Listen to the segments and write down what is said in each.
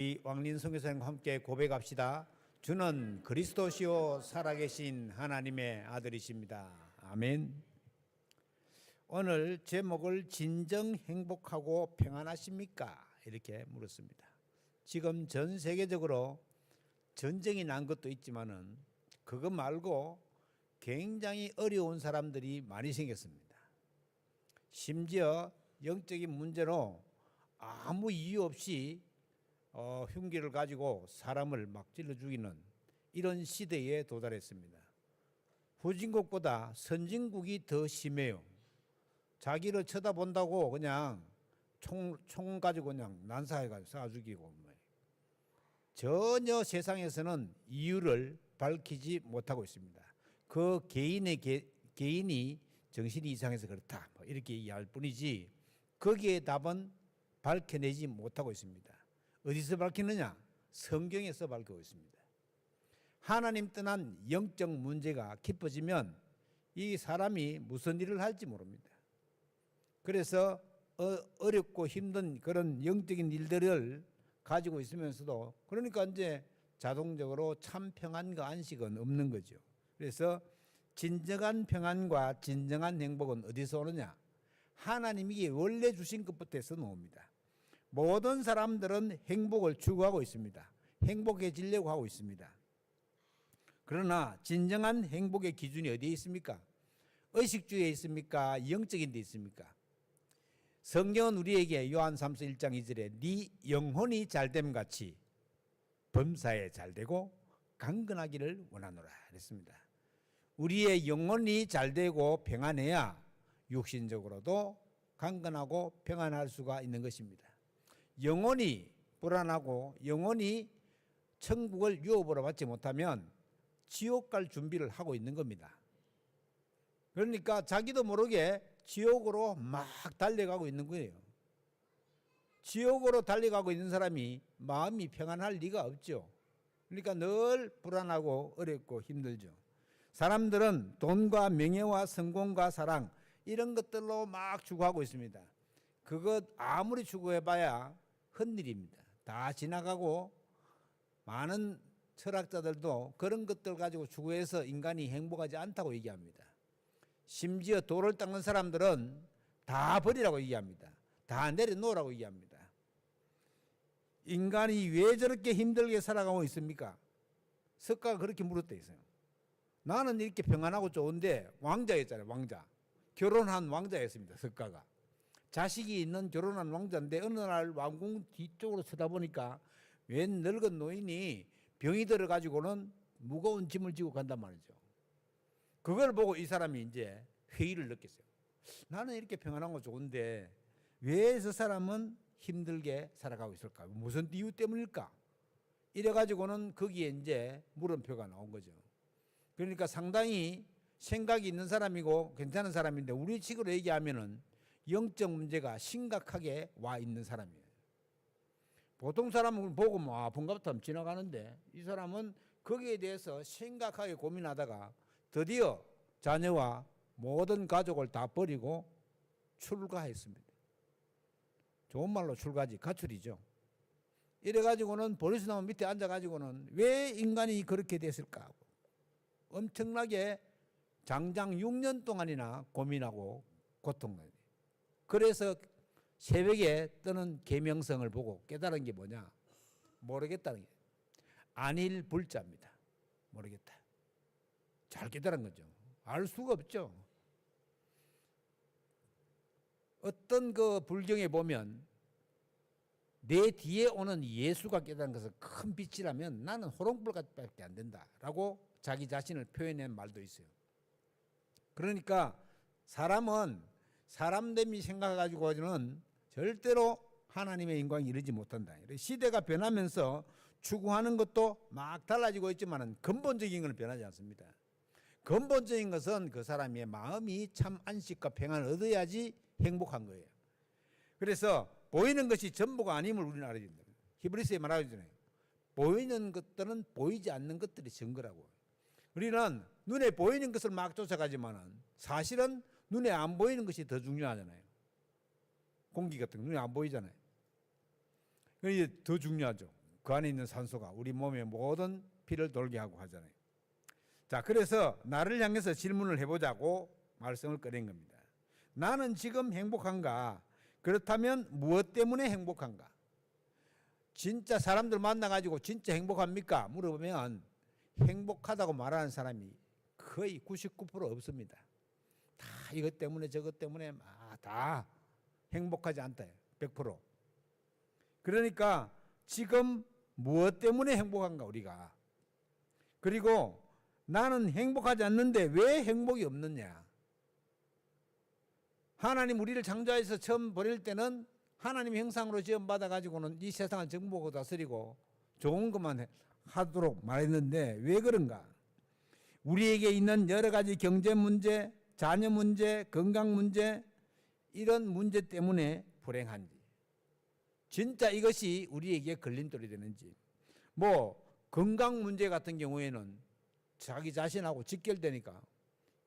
이 왕린 선교사님과 함께 고백합시다. 주는 그리스도시요 살아계신 하나님의 아들이십니다. 아멘. 오늘 제목을 진정 행복하고 평안하십니까? 이렇게 물었습니다. 지금 전 세계적으로 전쟁이 난 것도 있지만은 그것 말고 굉장히 어려운 사람들이 많이 생겼습니다. 심지어 영적인 문제로 아무 이유 없이 흉기를 가지고 사람을 막 찔러 죽이는 이런 시대에 도달했습니다. 후진국보다 선진국이 더 심해요. 자기를 쳐다본다고 그냥 총 가지고 그냥 난사해가지고 쏴 죽이고 전혀 세상에서는 이유를 밝히지 못하고 있습니다. 그 개인이 정신이 이상해서 그렇다 이렇게 이해할 뿐이지 거기에 답은 밝혀내지 못하고 있습니다. 어디서 밝히느냐? 성경에서 밝히고 있습니다. 하나님 떠난 영적 문제가 깊어지면 이 사람이 무슨 일을 할지 모릅니다. 그래서 어렵고 힘든 그런 영적인 일들을 가지고 있으면서도 그러니까 이제 자동적으로 참 평안과 안식은 없는 거죠. 그래서 진정한 평안과 진정한 행복은 어디서 오느냐? 하나님이 원래 주신 것부터 나옵니다. 모든 사람들은 행복을 추구하고 있습니다. 행복해지려고 하고 있습니다. 그러나 진정한 행복의 기준이 어디에 있습니까? 의식주의에 있습니까? 영적인 데 있습니까? 성경은 우리에게 요한 3서 1장 2절에 네 영혼이 잘됨 같이 범사에 잘되고 강건하기를 원하노라 그랬습니다. 우리의 영혼이 잘되고 평안해야 육신적으로도 강건하고 평안할 수가 있는 것입니다. 영혼이 불안하고 영혼이 천국을 유업으로 받지 못하면 지옥 갈 준비를 하고 있는 겁니다. 그러니까 자기도 모르게 지옥으로 막 달려가고 있는 거예요. 지옥으로 달려가고 있는 사람이 마음이 평안할 리가 없죠. 그러니까 늘 불안하고 어렵고 힘들죠. 사람들은 돈과 명예와 성공과 사랑 이런 것들로 막 추구하고 있습니다. 그것 아무리 추구해봐야 헛일입니다. 다 지나가고 많은 철학자들도 그런 것들 가지고 추구해서 인간이 행복하지 않다고 얘기합니다. 심지어 돌을 닦는 사람들은 다 버리라고 얘기합니다. 다 내려놓으라고 얘기합니다. 인간이 왜 저렇게 힘들게 살아가고 있습니까? 석가가 그렇게 물었다 했어요. 나는 이렇게 평안하고 좋은데 왕자였잖아요. 왕자. 결혼한 왕자였습니다. 석가가. 자식이 있는 결혼한 왕자인데 어느 날 왕궁 뒤쪽으로 쳐다보니까 웬 늙은 노인이 병이 들어가지고는 무거운 짐을 지고 간단 말이죠. 그걸 보고 이 사람이 이제 회의를 느꼈어요. 나는 이렇게 평안하고 좋은데 왜 저 사람은 힘들게 살아가고 있을까? 무슨 이유 때문일까? 이래가지고는 거기에 이제 물음표가 나온 거죠. 그러니까 상당히 생각이 있는 사람이고 괜찮은 사람인데 우리 식으로 얘기하면은 영적 문제가 심각하게 와 있는 사람이에요. 보통 사람은 보고 번갑다 하면 지나가는데 이 사람은 거기에 대해서 심각하게 고민하다가 드디어 자녀와 모든 가족을 다 버리고 출가했습니다. 좋은 말로 출가지, 가출이죠. 이래가지고는 보리수 나무 밑에 앉아가지고는 왜 인간이 그렇게 됐을까 하고 엄청나게 장장 6년 동안이나 고민하고 고통을. 그래서 새벽에 뜨는 계명성을 보고 깨달은 게 뭐냐? 모르겠다는 게 안일불자입니다. 모르겠다. 잘 깨달은 거죠. 알 수가 없죠. 어떤 그 불경에 보면 내 뒤에 오는 예수가 깨달은 것은 큰 빛이라면 나는 호롱불밖에 안 된다라고 자기 자신을 표현한 말도 있어요. 그러니까 사람은 사람됨이 생각해가지고는 절대로 하나님의 영광에 이르지 못한다. 시대가 변하면서 추구하는 것도 막 달라지고 있지만 근본적인 건 변하지 않습니다. 근본적인 것은 그 사람의 마음이 참 안식과 평안을 얻어야지 행복한 거예요. 그래서 보이는 것이 전부가 아님을 우리는 알아야 된다. 히브리서에 말하잖아요. 보이는 것들은 보이지 않는 것들이 증거라고. 우리는 눈에 보이는 것을 막 쫓아가지만은 사실은 눈에 안 보이는 것이 더 중요하잖아요. 공기 같은 거 눈에 안 보이잖아요. 이게 더 중요하죠. 그 안에 있는 산소가 우리 몸의 모든 피를 돌게 하고 하잖아요. 자, 그래서 나를 향해서 질문을 해보자고 말씀을 꺼낸 겁니다. 나는 지금 행복한가? 그렇다면 무엇 때문에 행복한가? 진짜 사람들 만나가지고 진짜 행복합니까? 물어보면 행복하다고 말하는 사람이 거의 99% 없습니다. 다 이것 때문에 저것 때문에 다 행복하지 않다. 100%. 그러니까 지금 무엇 때문에 행복한가 우리가. 그리고 나는 행복하지 않는데 왜 행복이 없느냐. 하나님 우리를 창조해서 처음 버릴 때는 하나님 형상으로 지음받아 가지고는 이 세상을 정복하고 다스리고 좋은 것만 하도록 말했는데 왜 그런가? 우리에게 있는 여러 가지 경제 문제, 자녀 문제, 건강 문제 이런 문제 때문에 불행한지 진짜 이것이 우리에게 걸림돌이 되는지 뭐 건강 문제 같은 경우에는 자기 자신하고 직결되니까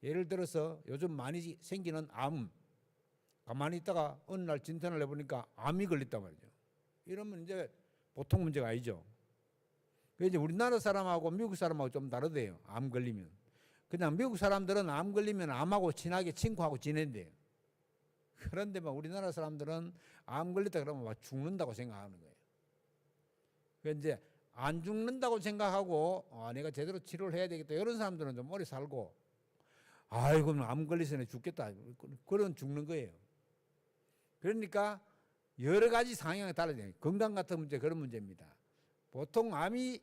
예를 들어서 요즘 많이 생기는 암 가만히 있다가 어느 날 진단을 해보니까 암이 걸렸단 말이죠. 이러면 이제 보통 문제가 아니죠. 그 이제 우리나라 사람하고 미국 사람하고 좀 다르대요. 암 걸리면. 그냥 미국 사람들은 암 걸리면 암하고 친하게 친구하고 지낸대요. 그런데 막 우리나라 사람들은 암 걸렸다 그러면 막 죽는다고 생각하는 거예요. 그 이제 안 죽는다고 생각하고 내가 제대로 치료를 해야 되겠다. 이런 사람들은 좀 오래 살고 아이고 암 걸리서는 죽겠다. 그런 죽는 거예요. 그러니까 여러 가지 상황이 달라져요. 건강 같은 문제 그런 문제입니다. 보통 암이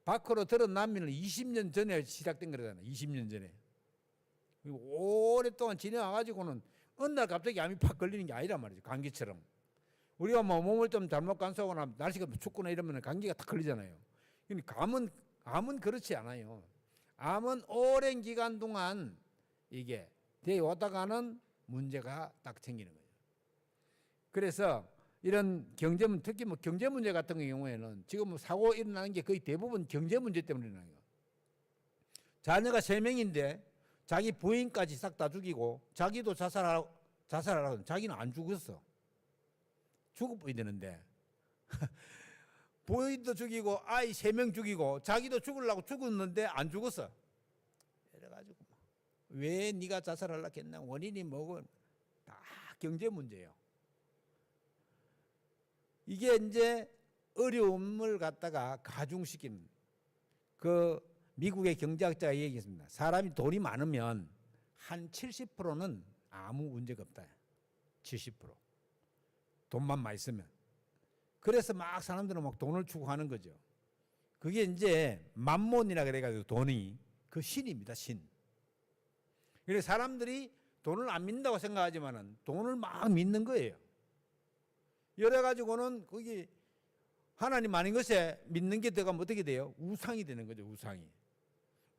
밖으로 드러나면 20년 전에 시작된 거잖아요. 20년 전에. 그리고 오랫동안 지내와가지고는 어느 날 갑자기 암이 팍 걸리는 게 아니란 말이죠. 감기처럼. 우리가 뭐 몸을 좀 잘못 간수하거나 날씨가 춥거나 이러면 감기가 딱 걸리잖아요. 그러니까 암은 그렇지 않아요. 암은 오랜 기간 동안 이게 되어 왔다가는 문제가 딱 생기는 거예요. 그래서 이런 특히 뭐 경제 문제 같은 경우에는 지금 사고 일어나는 게 거의 대부분 경제 문제 때문에 일어나요. 자녀가 3명인데 자기 부인까지 싹 다 죽이고 자기도 자살하라고 자기는 안 죽었어. 죽어버려야 되는데 부인도 죽이고 아이 3명 죽이고 자기도 죽으려고 죽었는데 안 죽었어. 이래가지고 왜 네가 자살하려고 했나 원인이 뭐고 다 경제 문제예요. 이게 이제 어려움을 갖다가 가중시킨 그 미국의 경제학자가 얘기했습니다. 사람이 돈이 많으면 한 70%는 아무 문제가 없다. 70%. 돈만 많이 쓰면. 그래서 막 사람들은 막 돈을 추구하는 거죠. 그게 이제 만몬이라 그래가지고 돈이 그 신입니다. 신. 그래서 사람들이 돈을 안 믿는다고 생각하지만은 돈을 막 믿는 거예요. 이래 가지고는 거기 하나님 아닌 것에 믿는 게 들어가면 어떻게 돼요? 우상이 되는 거죠.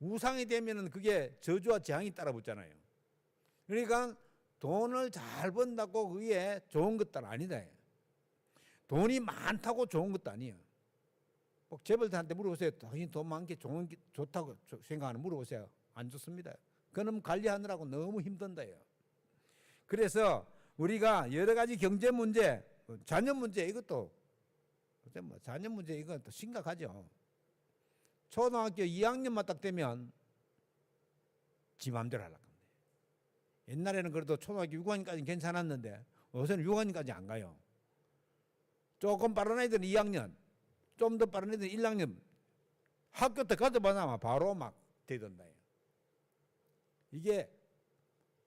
우상이 되면은 그게 저주와 재앙이 따라 붙잖아요. 그러니까 돈을 잘 번다고 그게 좋은 것도 아니다. 돈이 많다고 좋은 것도 아니에요. 꼭 재벌들한테 물어보세요. 당신 돈 많은 게 좋다고 생각하는 물어보세요. 안 좋습니다. 그놈 관리하느라고 너무 힘든다요. 그래서 우리가 여러 가지 경제 문제, 자녀 문제 이것도 자녀 문제 이건 또 심각하죠. 초등학교 2학년만 딱 되면 지 맘대로 하려고 합니다. 옛날에는 그래도 초등학교 6학년까지는 괜찮았는데 요새는 6학년까지 안 가요. 조금 빠른 애들은 2학년, 좀 더 빠른 애들은 1학년 학교 때 가져봐나 바로 막 되던다. 이게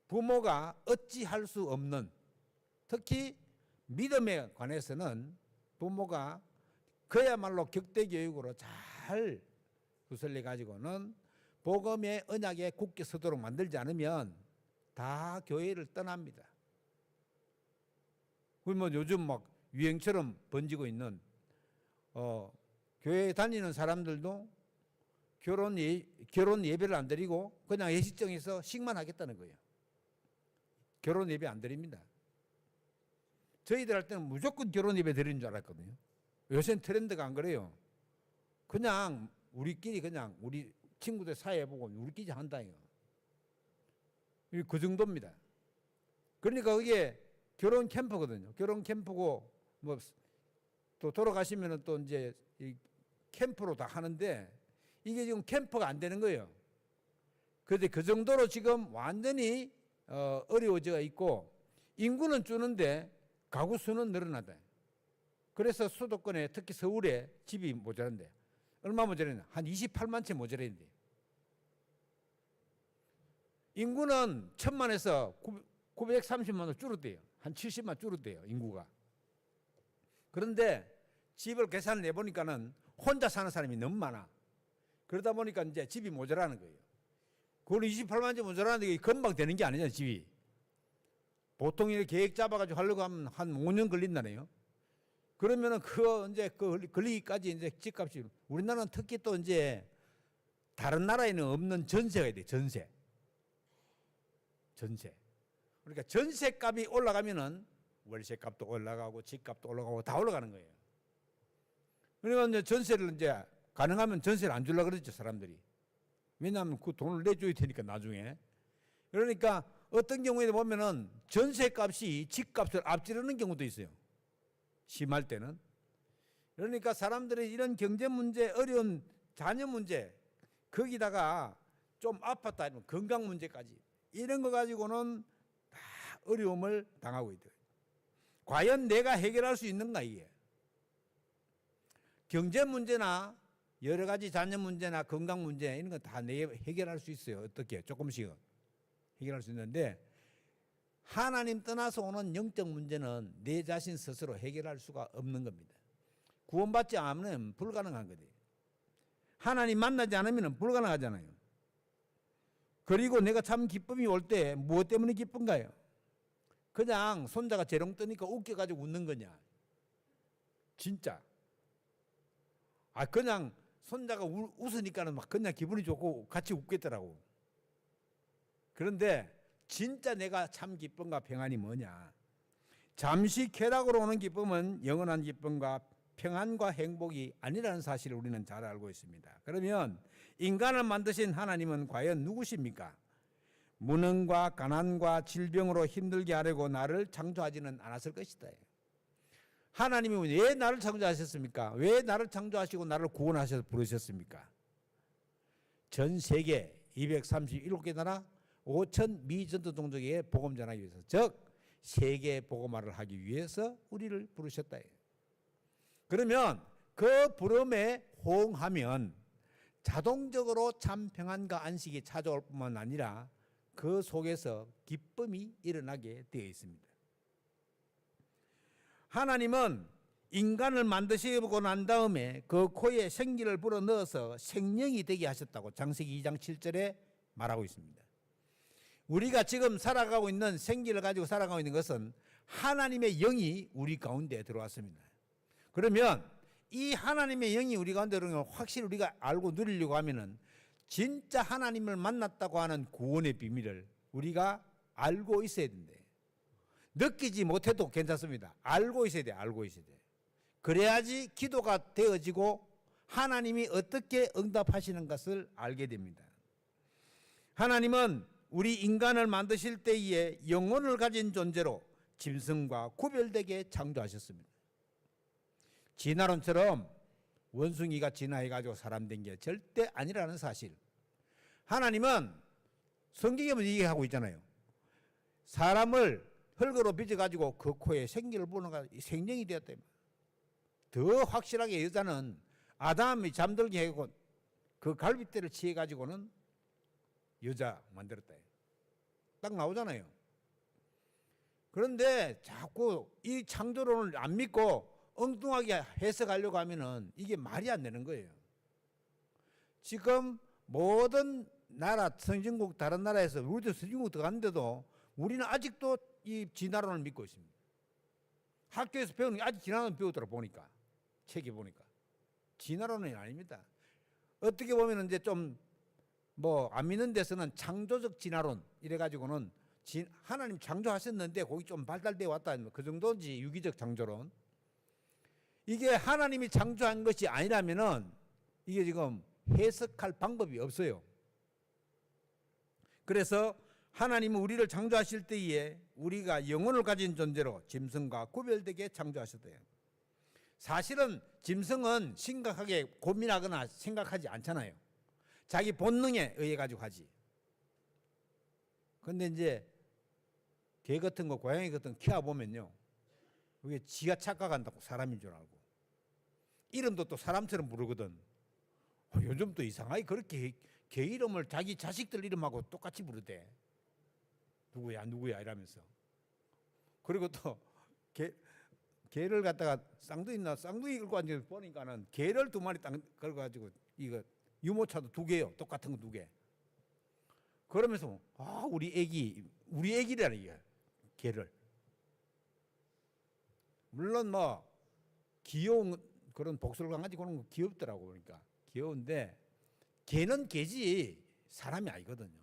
부모가 어찌할 수 없는, 특히 믿음에 관해서는 부모가 그야말로 격대 교육으로 잘 구슬려 가지고는 복음의 언약에 굳게 서도록 만들지 않으면 다 교회를 떠납니다. 그리고 뭐 요즘 막 유행처럼 번지고 있는 교회 다니는 사람들도 결혼 예배를 안 드리고 그냥 예식장에서 식만 하겠다는 거예요. 결혼 예배 안 드립니다. 저희들 할 때는 무조건 결혼 예배 드리는 줄 알았거든요. 요새는 트렌드가 안 그래요. 그냥 우리끼리 그냥 우리 친구들 사이에 보고 우리끼리 한다 이거. 그 정도입니다. 그러니까 그게 결혼 캠프거든요. 결혼 캠프고 뭐 또 돌아가시면은 또 이제 이 캠프로 다 하는데 이게 지금 캠프가 안 되는 거예요. 그런데 그 정도로 지금 완전히 어려워져 있고 인구는 주는데 가구 수는 늘어나다. 그래서 수도권에 특히 서울에 집이 모자란데 얼마 모자라냐? 한 28만 채 모자라는데 인구는 1000만에서 930만으로 줄었대요. 한 70만 줄었대요. 인구가. 그런데 집을 계산을 해보니까는 혼자 사는 사람이 너무 많아. 그러다 보니까 이제 집이 모자라는 거예요. 그걸 28만 채 모자라는데 금방 되는 게 아니잖아요. 집이. 보통 이렇게 계획 잡아가지고 하려고 하면 한 5년 걸린다네요. 그러면은 이제 걸리기까지 이제 집값이 우리나라는 특히 또 이제 다른 나라에는 없는 전세가 돼. 전세. 그러니까 전세값이 올라가면은 월세값도 올라가고 집값도 올라가고 다 올라가는 거예요. 그러니까 이제 전세를 이제 가능하면 전세를 안 주려고 그러죠, 사람들이. 왜냐하면 그 돈을 내줘야 되니까 나중에. 그러니까 어떤 경우에 보면은 전세값이 집값을 앞지르는 경우도 있어요. 심할 때는. 그러니까 사람들이 이런 경제 문제, 어려운 자녀 문제, 거기다가 좀 아팠다 하면 건강 문제까지 이런 거 가지고는 다 어려움을 당하고 있더라고요. 과연 내가 해결할 수 있는가 이게. 경제 문제나 여러 가지 자녀 문제나 건강 문제 이런 거 다 해결할 수 있어요. 어떻게 조금씩은 해결할 수 있는데 하나님 떠나서 오는 영적 문제는 내 자신 스스로 해결할 수가 없는 겁니다. 구원받지 않으면 불가능한 거예요. 하나님 만나지 않으면 불가능하잖아요. 그리고 내가 참 기쁨이 올 때 무엇 때문에 기쁜가요? 그냥 손자가 재롱 뜨니까 웃겨가지고 웃는 거냐? 진짜. 그냥 손자가 웃으니까는 막 그냥 기분이 좋고 같이 웃겠더라고. 그런데 진짜 내가 참 기쁨과 평안이 뭐냐? 잠시 쾌락으로 오는 기쁨은 영원한 기쁨과 평안과 행복이 아니라는 사실을 우리는 잘 알고 있습니다. 그러면 인간을 만드신 하나님은 과연 누구십니까? 무능과 가난과 질병으로 힘들게 하려고 나를 창조하지는 않았을 것이다. 하나님이 왜 나를 창조하셨습니까? 왜 나를 창조하시고 나를 구원하셔서 부르셨습니까? 전 세계 237개 나라 5천 미전도 종족에 복음 전하기 위해서, 즉 세계 복음화를 하기 위해서 우리를 부르셨다. 그러면 그 부름에 호응하면 자동적으로 참 평안과 안식이 찾아올 뿐만 아니라 그 속에서 기쁨이 일어나게 되어 있습니다. 하나님은 인간을 만드시고 난 다음에 그 코에 생기를 불어넣어서 생명이 되게 하셨다고 창세기 2장 7절에 말하고 있습니다. 우리가 지금 살아가고 있는 생기를 가지고 살아가고 있는 것은 하나님의 영이 우리 가운데 들어왔습니다. 그러면 이 하나님의 영이 우리 가운데 들어오면 확실히 우리가 알고 누리려고 하면은 진짜 하나님을 만났다고 하는 구원의 비밀을 우리가 알고 있어야 된대. 느끼지 못해도 괜찮습니다. 알고 있어야 돼. 알고 있어야 돼. 그래야지 기도가 되어지고 하나님이 어떻게 응답하시는 것을 알게 됩니다. 하나님은 우리 인간을 만드실 때에 영혼을 가진 존재로 짐승과 구별되게 창조하셨습니다. 진화론처럼 원숭이가 진화해가지고 사람 된 게 절대 아니라는 사실. 하나님은 성경에 보면 얘기하고 있잖아요. 사람을 흙으로 빚어가지고 그 코에 생기를 부어가 생명이 되었다. 더 확실하게 여자는 아담이 잠들게 하고 그 갈빗대를 취해가지고는 여자 만들었다. 딱 나오잖아요. 그런데 자꾸 이 창조론을 안 믿고 엉뚱하게 해석하려고 하면은 이게 말이 안 되는 거예요. 지금 모든 나라, 선진국 다른 나라에서 우리도 선진국 들어갔는데도 우리는 아직도 이 진화론을 믿고 있습니다. 학교에서 배우는 게 아직 진화론 배우더라 보니까 책에 보니까 진화론은 아닙니다. 어떻게 보면 이제 좀 뭐 안 믿는 데서는 창조적 진화론 이래가지고는 하나님 창조하셨는데 거기 좀 발달되어 왔다 그 정도인지 유기적 창조론. 이게 하나님이 창조한 것이 아니라면은 이게 지금 해석할 방법이 없어요. 그래서 하나님은 우리를 창조하실 때에 우리가 영혼을 가진 존재로 짐승과 구별되게 창조하셨대요. 사실은 짐승은 심각하게 고민하거나 생각하지 않잖아요. 자기 본능에 의해 가지고 하지. 근데 이제 개 같은 거, 고양이 같은 거 키워보면요, 그게 지가 착각한다고, 사람인 줄 알고. 이름도 또 사람처럼 부르거든. 요즘 또 이상하게 그렇게 개 이름을 자기 자식들 이름하고 똑같이 부르대. 누구야 누구야 이러면서. 그리고 또 개를 갖다가 쌍둥이 끌고 앉아서 보니까는 개를 2마리 딱 걸어가지고 이거 유모차도 2개요. 똑같은 거 2개. 그러면서 우리 애기라는 얘기야. 개를. 물론 뭐 귀여운 그런 복술 강아지 그런 거 귀엽더라고. 그러니까 귀여운데 개는 개지 사람이 아니거든요.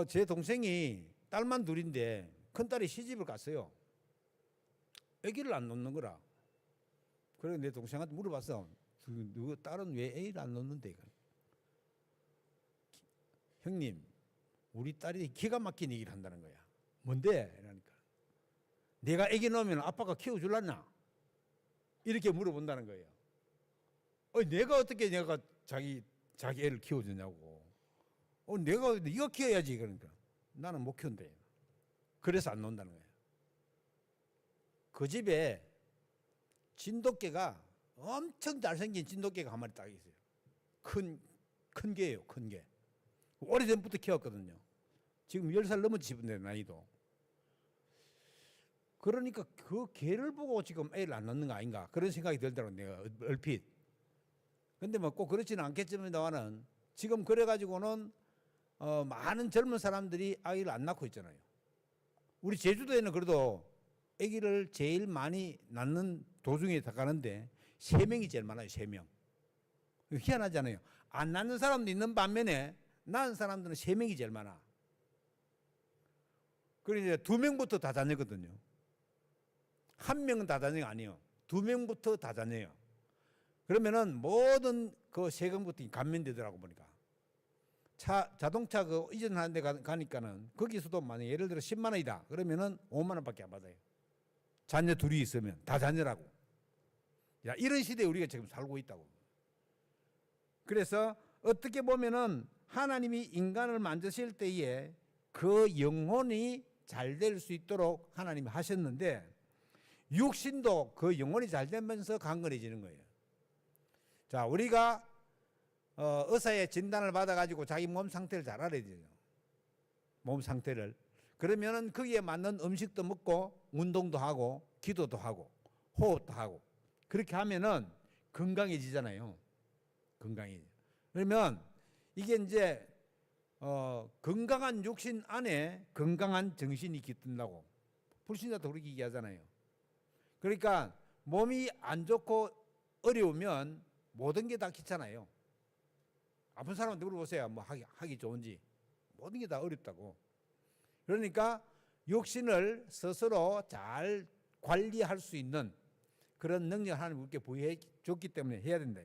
제 동생이 딸만 둘인데 큰딸이 시집을 갔어요. 아기를 안 놓는 거라. 그래서 내 동생한테 물어봤어. 너 딸은 왜 아기를 안 놓는데? 형님, 우리 딸이 기가 막힌 얘기를 한다는 거야. 뭔데? 이러니까 내가 아기 놓으면 아빠가 키워줄라나? 이렇게 물어본다는 거예요. 내가 어떻게 자기 애를 키워주냐고. 네가 키워야지. 그러니까 나는 못 키운대. 그래서 안 논다는 거예요. 그 집에 진돗개가 엄청 잘생긴 진돗개가 한 마리 딱 있어요. 큰 개예요. 큰 개. 오래전부터 키웠거든요. 지금 10살 넘었지 싶은데 나이도. 그러니까 그 개를 보고 지금 애를 안 낳는 거 아닌가 그런 생각이 들더라고 내가 얼핏. 근데 뭐 꼭 그렇지는 않겠지만은 지금 그래가지고는 많은 젊은 사람들이 아이를 안 낳고 있잖아요. 우리 제주도에는 그래도 아기를 제일 많이 낳는 도중에 다 가는데 3명이 제일 많아요. 3명. 희한하잖아요. 안 낳는 사람도 있는 반면에 낳은 사람들은 3명이 제일 많아. 그리고 이제 2명부터 다 자녀거든요. 1명은 다 자녀가 아니에요. 2명부터 다 자녀예요. 그러면은 모든 그 세금부터 감면되더라고 보니까. 자동차 그 이전하는 데 가니까는 거기서도 만약 예를 들어 10만 원이다. 그러면은 5만 원밖에 안 받아요. 자녀 둘이 있으면 다 자녀라고. 야, 이런 시대에 우리가 지금 살고 있다고. 그래서 어떻게 보면은 하나님이 인간을 만드실 때에 그 영혼이 잘 될 수 있도록 하나님이 하셨는데 육신도 그 영혼이 잘 되면서 강건해지는 거예요. 자, 우리가 의사의 진단을 받아가지고 자기 몸 상태를 잘 알아야 돼요. 몸 상태를. 그러면은 거기에 맞는 음식도 먹고 운동도 하고 기도도 하고 호흡도 하고 그렇게 하면은 건강해지잖아요. 건강해져. 그러면 이게 이제 건강한 육신 안에 건강한 정신이 깃든다고 불신자도 그렇게 얘기하잖아요. 그러니까 몸이 안 좋고 어려우면 모든 게 다 귀찮아요. 아픈 사람한테 물어보세요. 뭐 하기 좋은지. 모든 게 다 어렵다고. 그러니까 육신을 스스로 잘 관리할 수 있는 그런 능력을 하나님 우리에게 부여해 줬기 때문에 해야 된다.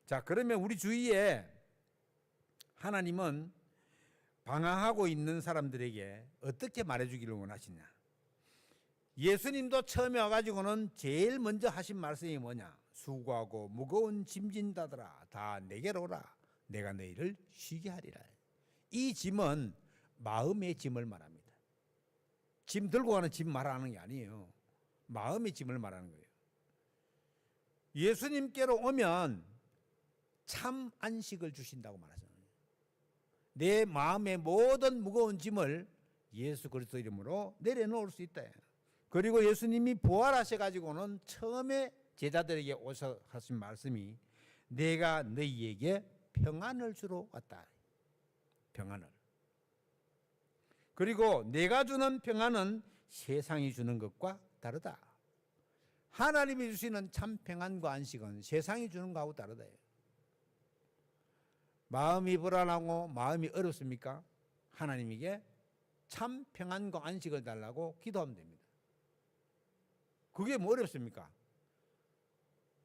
자, 그러면 우리 주위에 하나님은 방황하고 있는 사람들에게 어떻게 말해주기를 원하시냐. 예수님도 처음에 와가지고는 제일 먼저 하신 말씀이 뭐냐. 수고하고 무거운 짐진 자들아 다 내게로 오라. 내가 너희를 쉬게 하리라. 이 짐은 마음의 짐을 말합니다. 짐 들고 가는 짐 말하는 게 아니에요. 마음의 짐을 말하는 거예요. 예수님께로 오면 참 안식을 주신다고 말하잖아요. 내 마음의 모든 무거운 짐을 예수 그리스도 이름으로 내려놓을 수 있다. 그리고 예수님이 부활하셔가지고는 처음에 제자들에게 오셔 하신 말씀이 내가 너희에게 평안을 주러 왔다. 평안을. 그리고 내가 주는 평안은 세상이 주는 것과 다르다. 하나님이 주시는 참 평안과 안식은 세상이 주는 것하고 다르다. 마음이 불안하고 마음이 어렵습니까? 하나님에게 참 평안과 안식을 달라고 기도하면 됩니다. 그게 뭐 어렵습니까?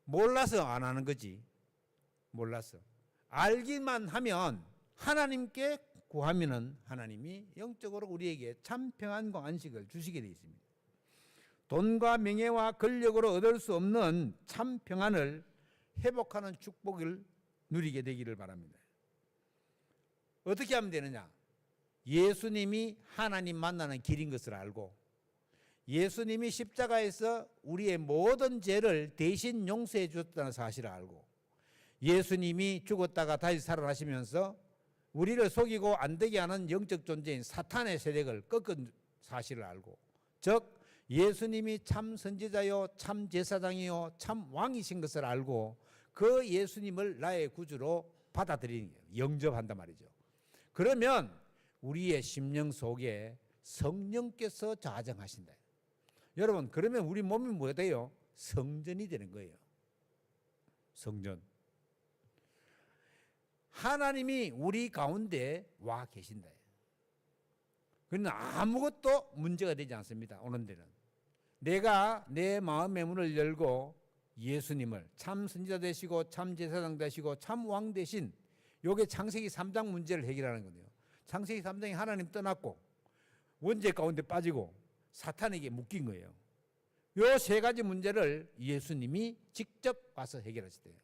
몰라서 안 하는 거지. 몰라서. 알기만 하면 하나님께 구하면은 하나님이 영적으로 우리에게 참 평안과 안식을 주시게 되어 있습니다. 돈과 명예와 권력으로 얻을 수 없는 참 평안을 회복하는 축복을 누리게 되기를 바랍니다. 어떻게 하면 되느냐? 예수님이 하나님 만나는 길인 것을 알고, 예수님이 십자가에서 우리의 모든 죄를 대신 용서해 주었다는 사실을 알고, 예수님이 죽었다가 다시 살아나시면서 우리를 속이고 안 되게 하는 영적 존재인 사탄의 세력을 꺾은 사실을 알고, 즉 예수님이 참 선지자요 참 제사장이요 참 왕이신 것을 알고 그 예수님을 나의 구주로 받아들이는 거예요. 영접한단 말이죠. 그러면 우리의 심령 속에 성령께서 자정하신다. 여러분, 그러면 우리 몸이 뭐가 돼요? 성전이 되는 거예요. 성전. 하나님이 우리 가운데 와 계신다. 그러나 아무것도 문제가 되지 않습니다. 오는 데는. 내가 내 마음의 문을 열고 예수님을 참 선지자 되시고 참 제사장 되시고 참 왕 되신, 요게 창세기 3장 문제를 해결하는 거예요. 창세기 3장이 하나님 떠났고 원죄 가운데 빠지고 사탄에게 묶인 거예요. 요 세 가지 문제를 예수님이 직접 와서 해결하시대요.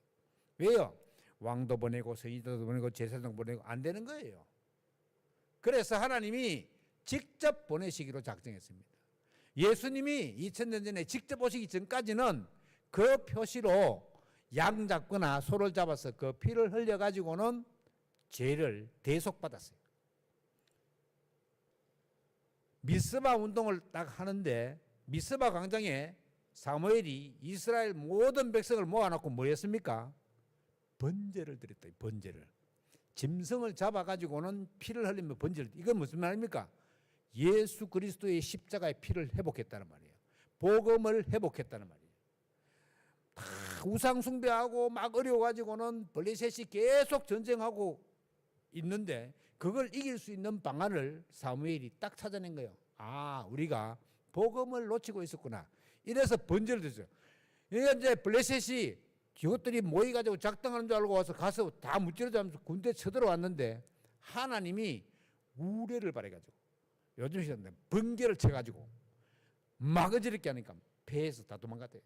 왜요? 왕도 보내고 선지자도 보내고 제사장 보내고 안 되는 거예요. 그래서 하나님이 직접 보내시기로 작정했습니다. 예수님이 2000년 전에 직접 오시기 전까지는 그 표시로 양 잡거나 소를 잡아서 그 피를 흘려가지고는 죄를 대속받았어요. 미스바 운동을 딱 하는데 미스바 광장에 사무엘이 이스라엘 모든 백성을 모아놓고 뭐 했습니까? 번제를 드렸다. 번제를. 짐승을 잡아가지고는 피를 흘리며 번제를. 이건 무슨 말입니까? 예수 그리스도의 십자가의 피를 회복했다는 말이에요. 복음을 회복했다는 말이에요. 다 우상 숭배하고 막 어려워가지고는 블레셋이 계속 전쟁하고 있는데 그걸 이길 수 있는 방안을 사무엘이 딱 찾아낸 거예요. 아, 우리가 복음을 놓치고 있었구나. 이래서 번제를 드렸어요. 그러니까 이제 블레셋이 저것들이 모여가지고 작당하는 줄 알고 와서 가서 다 무찌르자면서 군대 쳐들어왔는데 하나님이 우레를 발해가지고 요즘 시간에 번개를 쳐가지고 막 어지럽게 하니까 배에서 다 도망갔대요.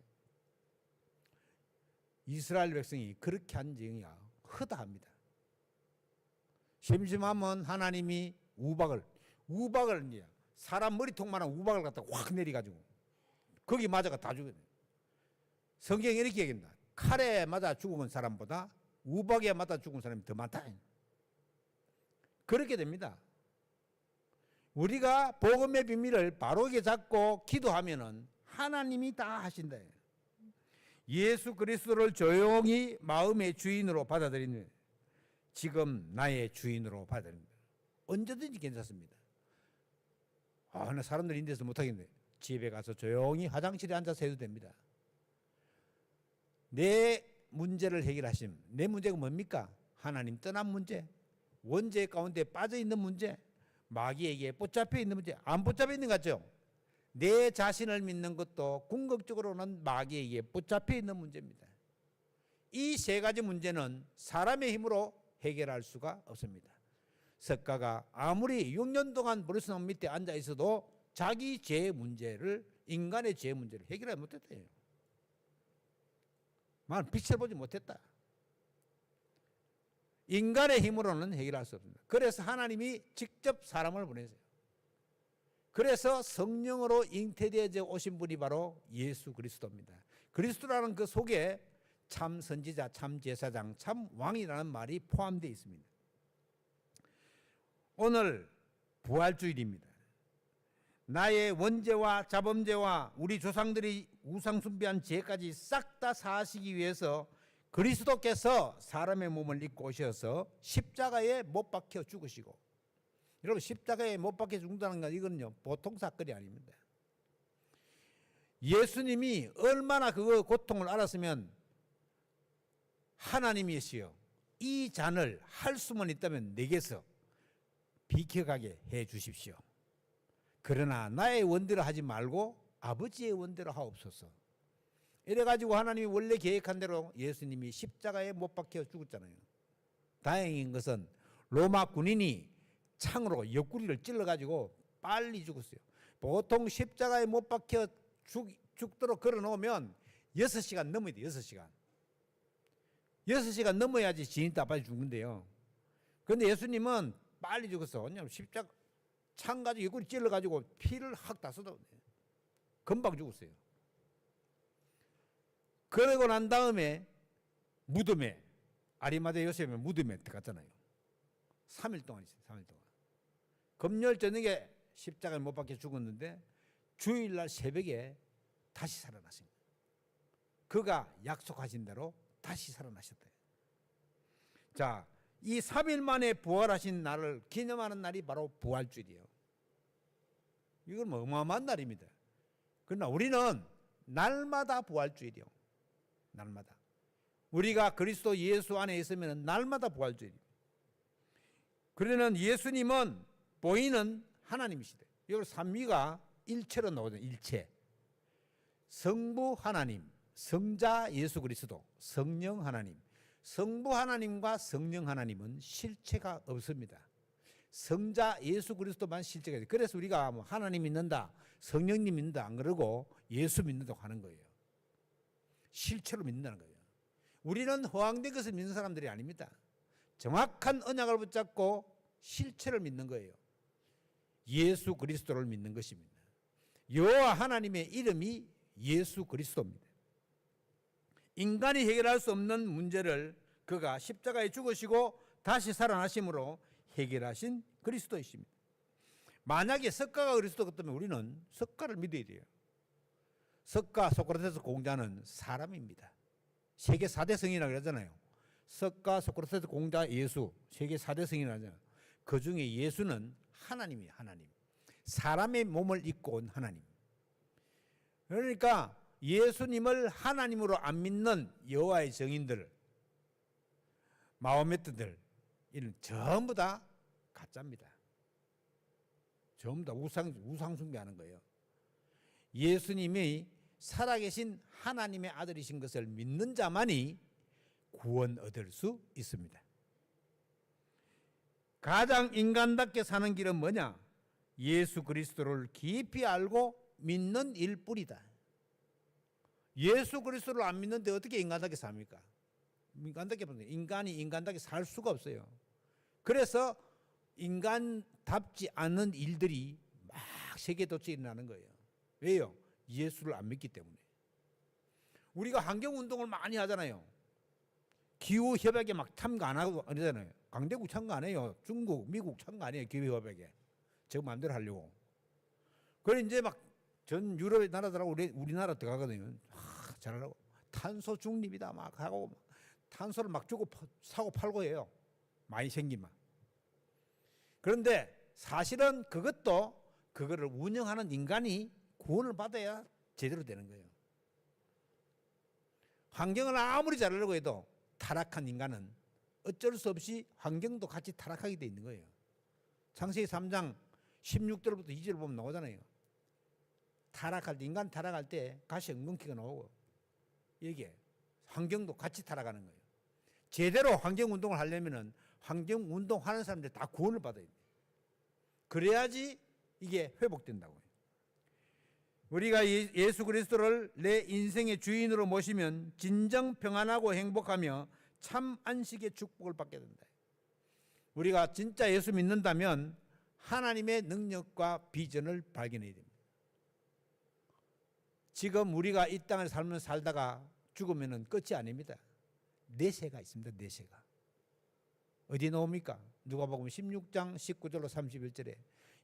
이스라엘 백성이 그렇게 한 증이야 허다합니다. 심심하면 하나님이 우박을 이제 사람 머리통만한 우박을 갖다 확 내려가지고 거기 맞아가 다 죽어요. 성경이 이렇게 얘기합니다. 칼에 맞아 죽은 사람보다 우박에 맞아 죽은 사람이 더 많다. 그렇게 됩니다. 우리가 복음의 비밀을 바르게 잡고 기도하면은 하나님이 다 하신다. 예수 그리스도를 조용히 마음의 주인으로 받아들이는, 지금 나의 주인으로 받아들입니다. 언제든지 괜찮습니다. 나 사람들이 인데서 못하겠네. 집에 가서 조용히 화장실에 앉아서 해도 됩니다. 내 문제를 해결하심. 내 문제가 뭡니까? 하나님 떠난 문제, 원죄 가운데 빠져있는 문제, 마귀에게 붙잡혀 있는 문제. 안 붙잡혀 있는 것 같죠? 내 자신을 믿는 것도 궁극적으로는 마귀에게 붙잡혀 있는 문제입니다. 이 세 가지 문제는 사람의 힘으로 해결할 수가 없습니다. 석가가 아무리 6년 동안 버리스나무 밑에 앉아 있어도 자기 죄 문제를, 인간의 죄 문제를 해결하지 못했대요. 빛을 보지 못했다. 인간의 힘으로는 해결할 수 없습니다. 그래서 하나님이 직접 사람을 보내세요. 그래서 성령으로 잉태되어져 오신 분이 바로 예수 그리스도입니다. 그리스도라는 그 속에 참 선지자, 참 제사장, 참 왕이라는 말이 포함되어 있습니다. 오늘 부활주일입니다. 나의 원죄와 자범죄와 우리 조상들이 우상숭배한 죄까지 싹 다 사하시기 위해서 그리스도께서 사람의 몸을 입고 오셔서 십자가에 못 박혀 죽으시고, 여러분 십자가에 못 박혀 죽는다는 건 이거는요 보통 사건이 아닙니다. 예수님이 얼마나 그 고통을 알았으면 하나님이시여 이 잔을 할 수만 있다면 내게서 비켜가게 해 주십시오. 그러나 나의 원대로 하지 말고 아버지의 원대로 하옵소서. 이래가지고 하나님이 원래 계획한 대로 예수님이 십자가에 못 박혀 죽었잖아요. 다행인 것은 로마 군인이 창으로 옆구리를 찔러가지고 빨리 죽었어요. 보통 십자가에 못 박혀 죽도록 걸어놓으면 6시간 넘어야 돼. 6시간. 6시간 넘어야지 진이 다 빨리 죽는데요. 그런데 예수님은 빨리 죽었어. 왜냐하면 십자가 창 가지고 옆구리 찔러가지고 피를 확 다 쏟아. 금방 죽었어요. 그러고 난 다음에 무덤에 아리마대 요셉의 무덤에 들어갔잖아요. 3일 동안 있어요. 3일 동안. 금요일 저녁에 십자가에 못 박혀 죽었는데 주일날 새벽에 다시 살아나신 거예요. 그가 약속하신 대로 다시 살아나셨대요. 자, 이 3일 만에 부활하신 날을 기념하는 날이 바로 부활주일이에요. 이건 뭐 어마어마한 날입니다. 그러나 우리는 날마다 부활주일이요. 날마다. 우리가 그리스도 예수 안에 있으면 날마다 부활주일이에요. 그러는 예수님은 보이는 하나님이시대. 이걸 삼위가 일체로 나오죠. 일체. 성부 하나님, 성자 예수 그리스도, 성령 하나님. 성부 하나님과 성령 하나님은 실체가 없습니다. 성자 예수 그리스도만 실체가 있어요. 그래서 우리가 뭐 하나님 믿는다, 성령님 믿는다 안 그러고 예수 믿는다고 하는 거예요. 실체로 믿는다는 거예요. 우리는 허황된 것을 믿는 사람들이 아닙니다. 정확한 언약을 붙잡고 실체를 믿는 거예요. 예수 그리스도를 믿는 것입니다. 여호와 하나님의 이름이 예수 그리스도입니다. 인간이 해결할 수 없는 문제를 그가 십자가에 죽으시고 다시 살아나심으로 해결하신 그리스도이십니다. 만약에 석가가 그리스도 같으면 우리는 석가를 믿어야 돼요. 석가 소크라테스 공자는 사람입니다. 세계 4대 성이라고 그러잖아요. 석가 소크라테스 공자 예수 세계 4대 성이라고 하잖아요. 그 중에 예수는 하나님이에요. 하나님. 사람의 몸을 입고 온 하나님. 그러니까 예수님을 하나님으로 안 믿는 여호와의 증인들, 마호메트들 이는 전부 다 가짜입니다. 전부 다 우상 숭배하는 거예요. 예수님이 살아계신 하나님의 아들이신 것을 믿는 자만이 구원 얻을 수 있습니다. 가장 인간답게 사는 길은 뭐냐? 예수 그리스도를 깊이 알고 믿는 일뿐이다. 예수 그리스도를 안 믿는데 어떻게 인간답게 삽니까? 인간이 인간답게 살 수가 없어요. 그래서 인간답지 않은 일들이 막 세계도처에 일어나는 거예요. 왜요? 예수를 안 믿기 때문에. 우리가 환경운동을 많이 하잖아요. 기후협약에 막 참가 안 하고 그러잖아요. 강대국 참가 안 해요. 중국, 미국 참가 안 해요. 기후협약에. 저 마음대로 하려고. 그래 이제 막 전 유럽의 나라들하고 우리나라 들어가거든요. 잘하라고. 탄소 중립이다 막 하고 탄소를 막 주고 사고 팔고 해요. 많이 생기면. 그런데 사실은 그거를 운영하는 인간이 구원을 받아야 제대로 되는 거예요. 환경을 아무리 잘하려고 해도 타락한 인간은 어쩔 수 없이 환경도 같이 타락하게 돼 있는 거예요. 창세기 3장 16절부터 2절 보면 나오잖아요. 인간 타락할 때 가시 엉겅퀴가 나오고 이게 환경도 같이 타락하는 거예요. 제대로 환경운동을 하려면은 환경운동하는 사람들 다 구원을 받아야 돼요. 그래야지 이게 회복된다고요. 우리가 예수 그리스도를 내 인생의 주인으로 모시면 진정 평안하고 행복하며 참 안식의 축복을 받게 된다. 우리가 진짜 예수 믿는다면 하나님의 능력과 비전을 발견해야 됩니다. 지금 우리가 이 땅을 살다가 죽으면 끝이 아닙니다. 내세가 있습니다. 내세가. 어디 나옵니까? 누가복음 16장 19절로 31절에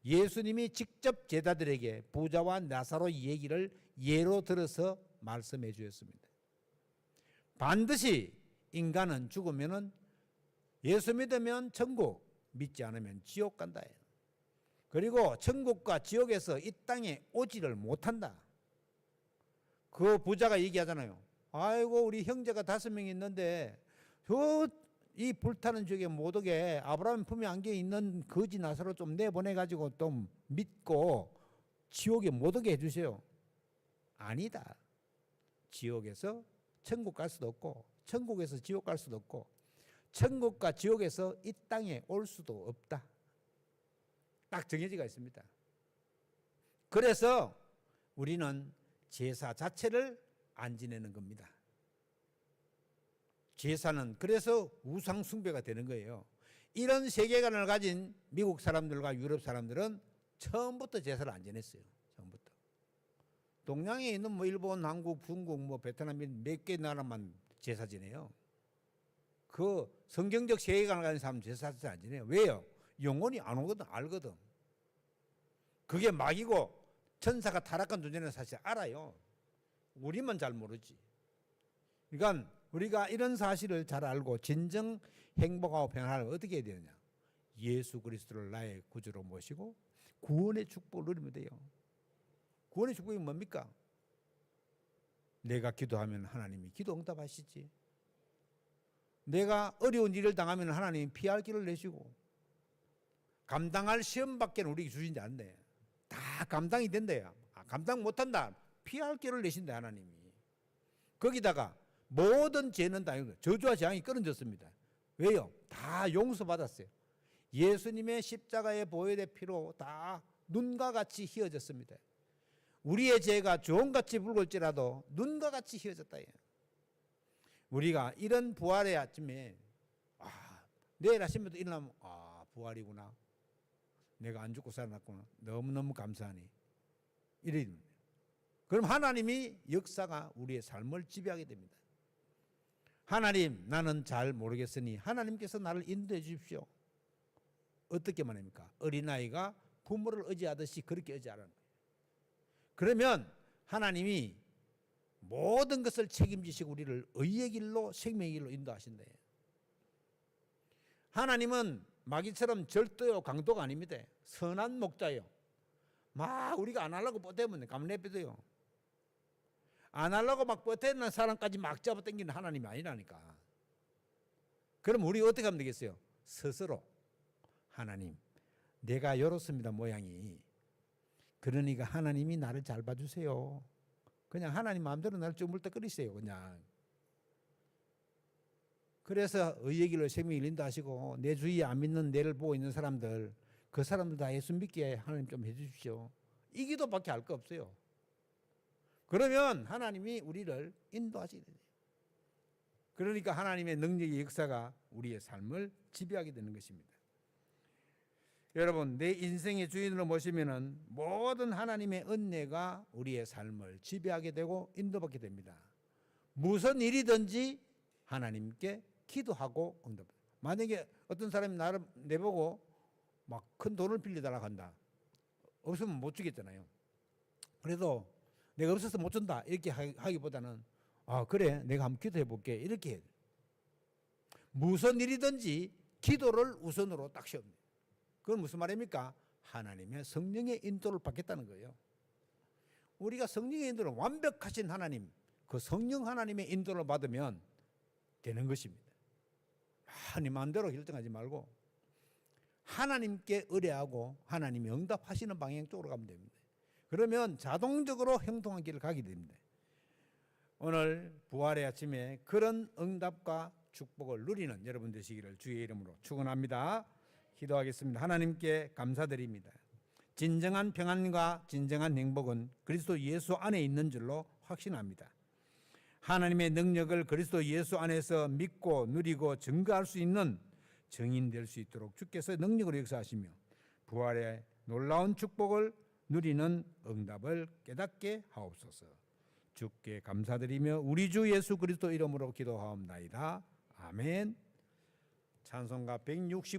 예수님이 직접 제자들에게 부자와 나사로 얘기를 예로 들어서 말씀해 주셨습니다. 반드시 인간은 죽으면 예수 믿으면 천국, 믿지 않으면 지옥 간다. 그리고 천국과 지옥에서 이 땅에 오지를 못한다. 그 부자가 얘기하잖아요. 아이고 우리 형제가 5명 있는데 이 불타는 지옥에 못 오게 아브라함 품에 안겨 있는 거지 나사로 좀 내보내가지고 좀 믿고 지옥에 못 오게 해주세요. 아니다. 지옥에서 천국 갈 수도 없고 천국에서 지옥 갈 수도 없고 천국과 지옥에서 이 땅에 올 수도 없다. 딱 정해지가 있습니다. 그래서 우리는 제사 자체를 안 지내는 겁니다. 제사는 그래서 우상 숭배가 되는 거예요. 이런 세계관을 가진 미국 사람들과 유럽 사람들은 처음부터 제사를 안 지냈어요. 처음부터. 동양에 있는 뭐 일본, 한국, 중국, 뭐 베트남 몇 개 나라만 제사 지내요. 그 성경적 세계관을 가진 사람은 제사 안 지내요. 왜요? 영혼이 안 오거든, 알거든. 그게 막이고 천사가 타락한 존재는 사실 알아요. 우리만 잘 모르지. 그러니까 우리가 이런 사실을 잘 알고 진정 행복하고 평안을 어떻게 해야 되느냐? 예수 그리스도를 나의 구주로 모시고 구원의 축복을 누리면 돼요. 구원의 축복이 뭡니까? 내가 기도하면 하나님이 기도 응답하시지. 내가 어려운 일을 당하면 하나님이 피할 길을 내시고, 감당할 시험밖에 우리에게 주신지 않네. 다 감당이 된대요. 감당 못한다. 피할 길을 내신다 하나님이. 거기다가 모든 죄는 다 저주와 재앙이 끊어졌습니다. 왜요? 다 용서받았어요. 예수님의 십자가의 보혈의 피로 다 눈과 같이 휘어졌습니다. 우리의 죄가 주홍같이 붉을지라도 눈과 같이 휘어졌다. 우리가 이런 부활의 아침에 내일 아침에도 일어나면 부활이구나. 내가 안 죽고 살아났구나. 너무너무 감사하니. 이래. 그럼 하나님이 역사가 우리의 삶을 지배하게 됩니다. 하나님, 나는 잘 모르겠으니 하나님께서 나를 인도해 주십시오. 어떻게 말합니까? 어린아이가 부모를 의지하듯이 그렇게 의지하라는 거예요. 그러면 하나님이 모든 것을 책임지시고 우리를 의의 길로 생명의 길로 인도하신다. 하나님은 마귀처럼 절도요 강도가 아닙니다. 선한 목자예요. 막 우리가 안 하려고 뻗대면 가만 내버려둬요. 안 하려고 막 뻗대는 사람까지 막 잡아당기는 하나님이 아니라니까. 그럼 우리 어떻게 하면 되겠어요? 스스로 하나님, 내가 이렇습니다 모양이. 그러니까 하나님이 나를 잘 봐주세요. 그냥 하나님 마음대로 나를 쭈물떡거리세요. 그냥. 그래서 의의 길로 생명을 인도하시고 내 주위에 안 믿는 내를 보고 있는 사람들, 그 사람들 다 예수 믿게 하나님 좀 해주십시오. 이 기도밖에 할 거 없어요. 그러면 하나님이 우리를 인도하시게 돼요. 그러니까 하나님의 능력의 역사가 우리의 삶을 지배하게 되는 것입니다. 여러분, 내 인생의 주인으로 모시면은 모든 하나님의 은혜가 우리의 삶을 지배하게 되고 인도받게 됩니다. 무슨 일이든지 하나님께 기도하고 응답. 만약에 어떤 사람이 나를 내보고 막 큰 돈을 빌려달라고 한다. 없으면 못 주겠잖아요. 그래도 내가 없어서 못 준다 이렇게 하기보다는 그래 내가 한번 기도해 볼게 이렇게 해야 돼. 무슨 일이든지 기도를 우선으로 딱 세웁니다. 그건 무슨 말입니까? 하나님의 성령의 인도를 받겠다는 거예요. 우리가 성령의 인도를 완벽하신 하나님, 그 성령 하나님의 인도를 받으면 되는 것입니다. 네 마음대로 결정하지 말고 하나님께 의뢰하고 하나님이 응답하시는 방향 쪽으로 가면 됩니다. 그러면 자동적으로 행동한 길을 가게 됩니다. 오늘 부활의 아침에 그런 응답과 축복을 누리는 여러분 되시기를 주의 이름으로 축원합니다. 기도하겠습니다. 하나님께 감사드립니다. 진정한 평안과 진정한 행복은 그리스도 예수 안에 있는 줄로 확신합니다. 하나님의 능력을 그리스도 예수 안에서 믿고 누리고 증거할 수 있는 증인 될 수 있도록 주께서 능력으로 역사하시며 부활의 놀라운 축복을 누리는 응답을 깨닫게 하옵소서. 주께 감사드리며 우리 주 예수 그리스도 이름으로 기도하옵나이다. 아멘. 찬송가 165